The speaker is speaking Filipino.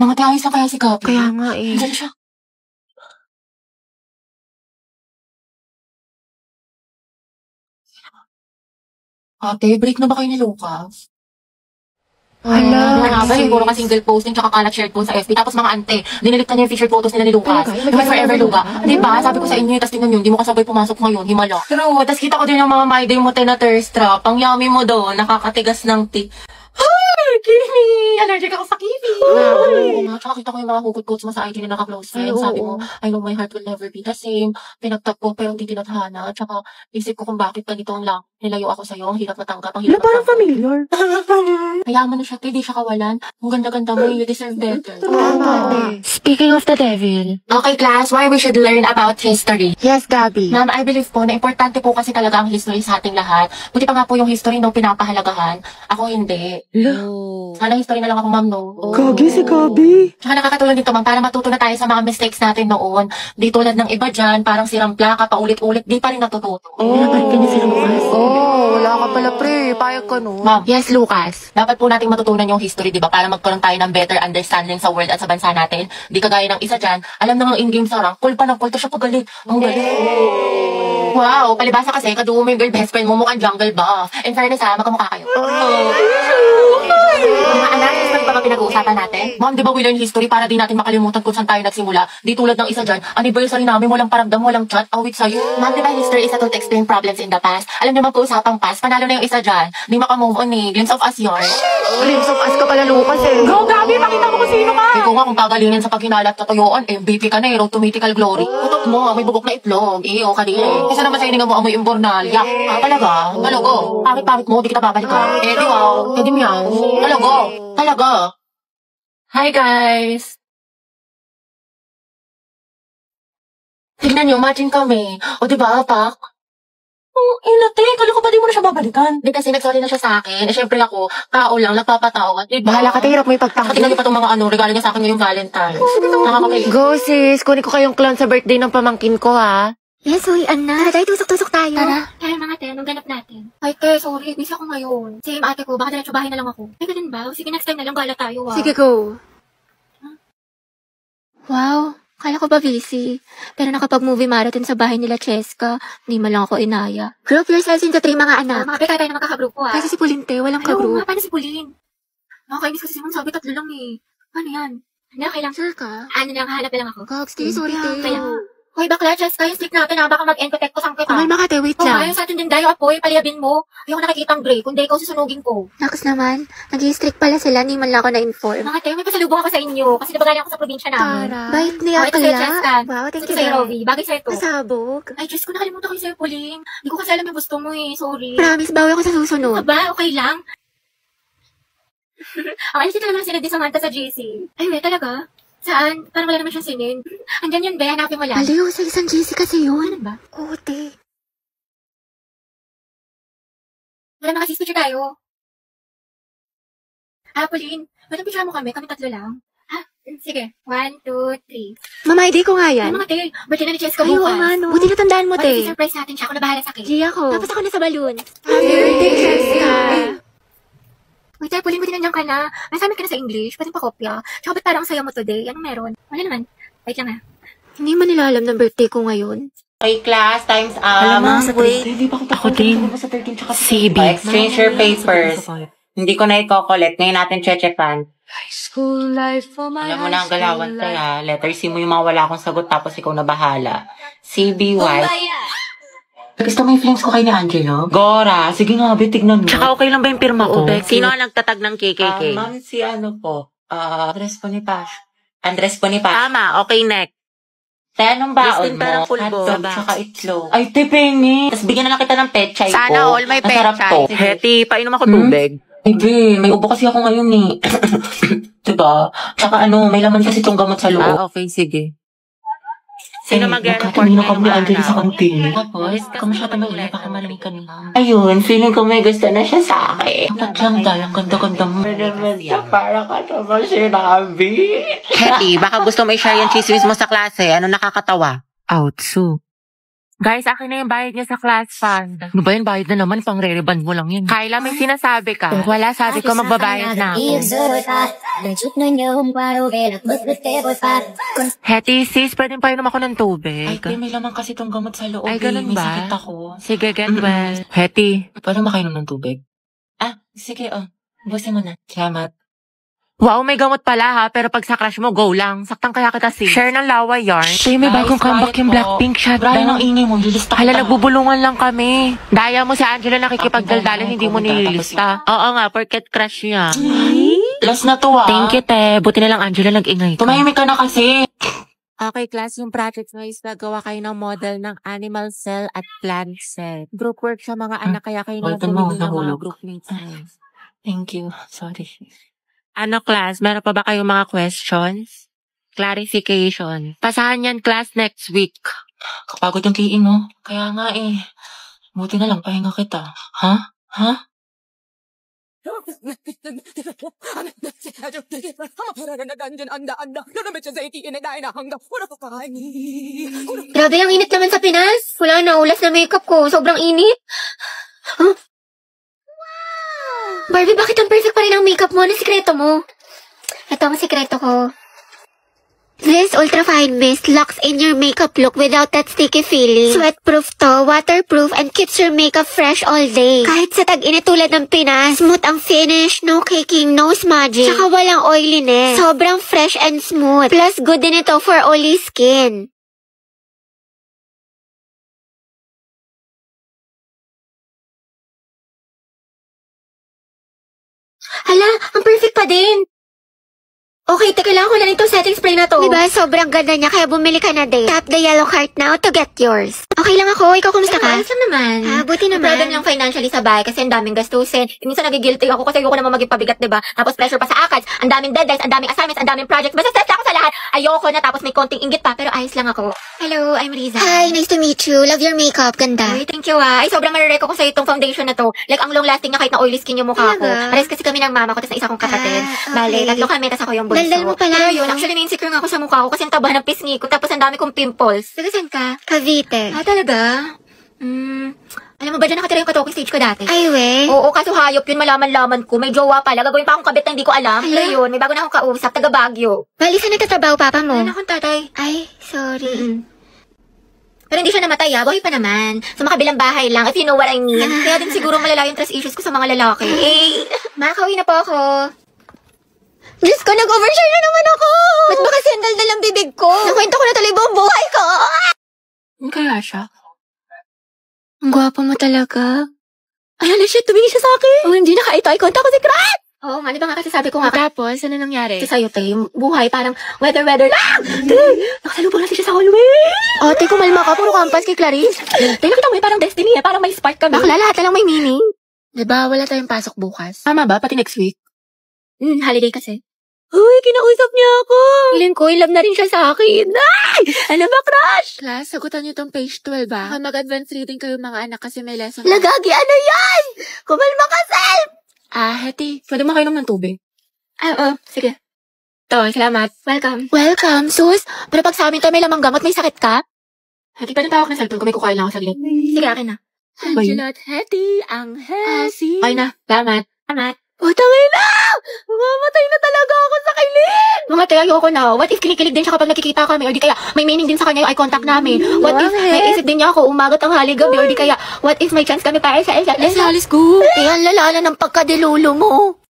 Mga tiayos na kaya si Kapi. Kaya nga eh. Diyan siya. Ate, break na ba kayo ni Lucas? Hala. Mga abay, puro ka single posting tsaka kalat shared po sa FB. Tapos mga ante, dinilikta niya yung featured photos nila ni Lucas. Yung forever Luga. Di ba? Sabi ko sa inyo, tapos tingnan yun, di mo kasabay pumasok ngayon, himala. True, tapos kita ko din yung mga my day mo na thirst trap. Ang yummy mo doon, nakakatigas ng Kimi! Allergic ako sa Kimi! Tsaka kita ko yung mga hugot-goats mo sa IG na naka-close friends. Sabi mo, I know my heart will never be the same. Pinagtap ko pero hindi tinadhana. Tsaka isip ko kung bakit ganitong lang. Nilayo ako sa'yo, ang hirap matanggap, ang hirap Parang familiar. Hayaan mo na siya, hindi siya kawalan. Ang ganda-ganda mo, you deserve better. Speaking of the devil. Okay, class, why we should learn about history? Yes, Gabby. Ma'am, I believe po na importante po kasi talaga ang history sa ating lahat. Buti pa nga po yung history no pinapahalagahan. Ako hindi. Sana history na lang ako, ma'am, no? Gagi si Gabby. Tsaka nakakatulong dito, ma'am, para matuto na tayo sa mga mistakes natin noon. Di tulad ng iba dyan, parang sirang plaka, paulit-ulit, di pa rin natututo. Wala ka pala, pre. Payag ka, no? Ma'am, yes, Lucas. Dapat po nating matutunan yung history, di ba? Para magkaroon tayo ng better understanding sa world at sa bansa natin. Di kagaya ng isa dyan, alam na ng in-game sa rank, cool pa ng cool, to siya pagalit. Ang galing. Wow, palibasa kasi, kadugo mo yung girl best friend mo, mukhang jungle ba? In fairness ha, magkamukha kayo. Mga anak, history pa ba pinag-uusapan natin? Ma'am, di ba we learn history para di natin makalimutan kung saan tayo nagsimula? Di tulad ng isa dyan, anniversary namin, walang paramdam, walang chat, awit sa'yo. Ma'am, di ba history is a tool to explain problems in the past? Alam niyo mag-uusapang past, panalo na yung isa dyan. Di makamove on eh, glimpse of us yun. Glimpse of us ka pala, Lucas eh. Go, Gabi, pakita mo kung sino ka! Ikaw nga kung pagalingin sa paghinalat katuyuan, MVP ka na eh, road to mythical glory. Utot mo, may bubok na itlog, iyo ka din. Isa naman sa hininga mo amoy imbornal, yak. Talaga? Talago? Pangit-pangit mo, di kita babalikan. Eh di wow, eh di meow. Talago? Talaga? Hi guys! Tignan niyo, matching kami. O diba, Pak? Inate, kala ko ba di mo na siya babalikan? Di kasi nagsorry na siya sa akin. Eh syempre ako, tao lang, nagpapatawa. Diba? Bahala ka, hirap mo ipagtanggol. Tingnan niyo pa itong mga regalo niya sa akin ngayong Valentine's. Nakakapay. Go, sis. Kunin ko kayong clown sa birthday ng pamangkin ko, ha? Yes, uy, Anna. Tara, tayo, tusok-tusok tayo. Tara. Kaya mga te, anong ganap natin? Ay, te, sorry. Busy ako ngayon. Same ate ko, baka diretso bahay na lang ako. Ay, ganun ba? Sige, next time na lang gala tayo, ah. Sige, go. Wow, kala ko ba busy? Pero nakapag-movie marathon sa bahay nila Cheska, hindi man lang ako inaya. Group yourselves into 3 mga anak. Mga pekay tayo na magkakagrupo, ah. Kasi si Pulinte, walang Ay, oo ka-group. nga, paano si Pauline? Nakakainis kasi si Mom, sabi 3 lang eh. Paano yan? Ano, kailang Sure ka? ano lang, hanap na lang ako. Gogs, sorry, te. Kaya, Hoy, bakla, Cheska, yung stick natin, ha? Baka mag-end-protect ko sang kita. Kumalma ka, te. Wait Kung lang. ayaw sa atin din dayo, apoy, paliyabin mo. Ayoko nakikita ang break, kundi ikaw susunugin ko. Nakas naman, nag-i-strict pala sila, hindi man lang ako na-inform. Mga tayo, may pasalubong ako sa inyo. Kasi nabagaling ako sa probinsya namin. Bait Oh, niya ito sa'yo, kaya. Cheska. Wow, thank Ito you, sa'yo, Belle. Rovi. Bagay sa'yo to. Pasabog. Ay, Diyos ko, nakalimutan ko yung sa'yo, Pauline. Hindi ko kasi alam yung gusto mo eh. Sorry. Promise, bawi ako sa susunod. Aba, okay lang. Ang alis talaga sila di Samantha sa GC. Ay, wait, talaga? Saan? Parang wala naman siyang sinin. Andyan yun, Be. Hanapin mo lang. Aliw, sa isang GC kasi yun. Ano ba? Oo, te. Wala mga picture tayo. Pauline, ba't picture mo kami? Kami 3 lang. Ha? Sige. 1, 2, 3. Mama, ID ko nga Ay, yan. mga te. Birthday na ni Cheska Ay, oo bukas. nga, no. Buti natandaan mo, What if te. i-surprise natin siya? Ako na bahala sa akin. Gia ko. Tapos ako na sa balloon. Happy birthday, Cheska. Wait, te, Pauline, buti nandiyan ka na. Nasabi ka na sa English. Pwede pa kopya. Tsaka ba't parang ang saya mo today? Anong meron? Wala naman. Wait lang ha. Hindi man nila alam ng birthday ko ngayon. Okay, class, time's up. Alam mo, wait. Ako din. CB. Exchange your papers. Hindi ko na i-collect. Ngayon natin checkan. School life for my Alam mo na ang galawan kaya. Letter C mo yung mga wala akong sagot tapos ikaw na bahala. CBY. Gusto mo yung feelings ko kay ni Angelo? Gora, sige nga, tignan mo. Tsaka okay lang ba yung pirma ko? Sino ang nagtatag ng KKK? Ma'am, si ano po? Andres Bonifacio. Andres Bonifacio. Tama, okay, next. Te, anong baon Listing parang mo? full bowl. Hotdog, tsaka itlog. Ay, te, pengi. Tapos bigyan na lang kita ng pechay ko. Sana all may Masarap pechay. to. Heti, painom ako tubig. Ay, be, may ubo kasi ako ngayon eh. Diba? Tsaka may laman kasi itong gamot sa loob. Okay, sige. Sino mag-report Nagkatamino kami ni Angelo sa ano? kantin. Tapos, kamusta mo ulit? Baka malamig ka nila. Ayun, feeling ko may gusto na siya sa akin. Tadyang dahil, ang ganda-ganda mo. Para ka naman sinabi. Heti, baka gusto mo i-share yung chismis mo sa klase. Ano nakakatawa? Outsu. Guys, akin na yung bayad niya sa class fund. Ano ba yun? Bayad na naman. Pang re-reband mo lang yun. Kyla, may sinasabi ka. Kung wala, sabi ko magbabayad na ako. Hetty, sis, pwede pa inom ako ng tubig. Ay, te, may laman kasi tong gamot sa loob. Ay, ganun May ba? sakit ako. Sige, get well. Hetty. Paano makainom ng tubig? Ah, sige, busin mo na. Salamat. Wow, may gamot pala ha, pero pag sa crush mo, go lang. Saktan kaya kita, sis. Share ng lawa yarn. Tay, may bagong comeback yung Blackpink Brian, ang shutdown. ingay mo. Lilista Hala, kita. nagbubulungan lang kami. Daya mo si Angela nakikipagdaldalan, hindi mo nililista. Oo nga, porket crush niya. Last na to, Thank you, te. Buti na lang, Angela, nag-ingay ka. Tumahimik ka na kasi. Okay, class, yung project na is nagawa kayo ng model ng animal cell at plant cell. Group work sa mga anak, kaya kayo naman Walton mo, pumili ng mga nahulog. group mates. Thank you. Sorry. Ano, class, meron pa ba kayong mga questions? Clarification. Pasahan yan, class, next week. Kapagod yung kiin mo. Kaya nga buti na lang pahinga kita. Ha? Ha? Grabe, ang init naman sa Pinas. Wala na, ulas na makeup ko. Sobrang init. Huh? Barbie, bakit ang perfect pa rin ang makeup mo? Ano sikreto mo? Ito ang sikreto ko. This Ultra Fine Mist locks in your makeup look without that sticky feeling. Sweatproof to, waterproof, and keeps your makeup fresh all day. Kahit sa tag-init tulad ng Pinas, smooth ang finish, no caking, no smudging. Tsaka walang oiliness. Sobrang fresh and smooth. Plus, good din ito for oily skin. Hala, ang perfect pa din. Okay, kailangan ko na rin itong setting spray na to. Diba, sobrang ganda niya, kaya bumili ka na din. Tap the yellow card now to get yours. Okay lang ako, ikaw kumusta ka? Ayos lang naman. Buti naman. Problem lang financially sa bahay kasi ang daming gastusin. Minsan nagigilty ako kasi ayoko naman maging pabigat, diba? Tapos pressure pa sa ACADS, ang daming deadlines, ang daming assignments, ang daming projects. Basta stress ako sa lahat. Ayoko na, tapos may konting inggit pa, pero ayos lang ako. Hello, I'm Riza. Hi, nice to meet you. Love your makeup, ganda. Ay, thank you Ay, sobrang marereko ko sa itong foundation na to. Like, ang long lasting niya kahit na oily skin yung mukha ko. Pares kasi kami ng mama ko, tapos na isa kong kapatid. Bale, tatlo kami, tapos ako yung bunso. Daldal mo pala. Pero yun, actually na-insecure nga ako sa mukha ko kasi ang taba ng pisngi ko, tapos ang dami kong pimples. Taga saan ka? Cavite. Talaga? Alam mo ba dyan nakatira yung katoking stage ko dati? Ay, we? Oo, kaso hayop yun, malaman-laman ko. May jowa pala. Gagawin pa akong kabit na hindi ko alam. Pero yun, may bago na akong kausap, taga Baguio. Bali, saan nagtatrabaho papa mo? Ano akong tatay? Ay, sorry. Pero hindi siya namatay buhay pa naman. Sa makabilang bahay lang, if you know what I mean. Kaya din siguro malala yung trust issues ko sa mga lalaki. Makakauwi na po ako. Diyos ko, nag-overshare na naman ako! Ba't ba kasi ang daldal ang bibig ko? Nakwento ko na tuloy buong buhay ko! Kaya siya? Ang gwapo mo talaga. Ay, hala siya, tumingin siya sa akin. Oh, hindi naka-eye contact ko si Krat! Oo nga, di ba nga kasi sabi ko nga. Tapos, ano nangyari? Kasi sa'yo, te, yung buhay parang weather lang! Te, nakasalubong natin siya sa hallway! Te, kumalma ka, puro kampas kay Clarice. Te, nakita mo parang destiny parang may spark kami. Bakla, lahat na lang may meaning. Diba, wala tayong pasok bukas? Tama ba? Pati next week? Holiday kasi. Uy, kinausap niya ako. Feeling ko, in love na rin siya sa akin. Ay! Ano ba, crush? Class, sagutan niyo tong page 12 ba? Mag-advance reading kayo mga anak kasi may lesson. Lagagi, ano yan? Kumalma ka, Sel! Hetty, pwede mo kainom ng tubig? Sige. To, salamat. Welcome, sus. Pero pag sa amin to may lamang gamot, may sakit ka? Hetty, pwede tawag ng cellphone kung may kukain lang ako sa gilid. Sige, akin na. Angela at Hetty, ang Hesi. Okay na, salamat. Tangay na! Mamatay na talaga ako sa kilig! Mga tayo, ayoko na. What if kinikilig din siya kapag nakikita kami? Or di kaya may meaning din sa kanya yung eye contact namin? What if may isip din niya ako umagat ang hali gabi? Or di kaya, what if may chance kami para sa isa't isa? Let's go! Ang lala na ng pagkadilulo mo.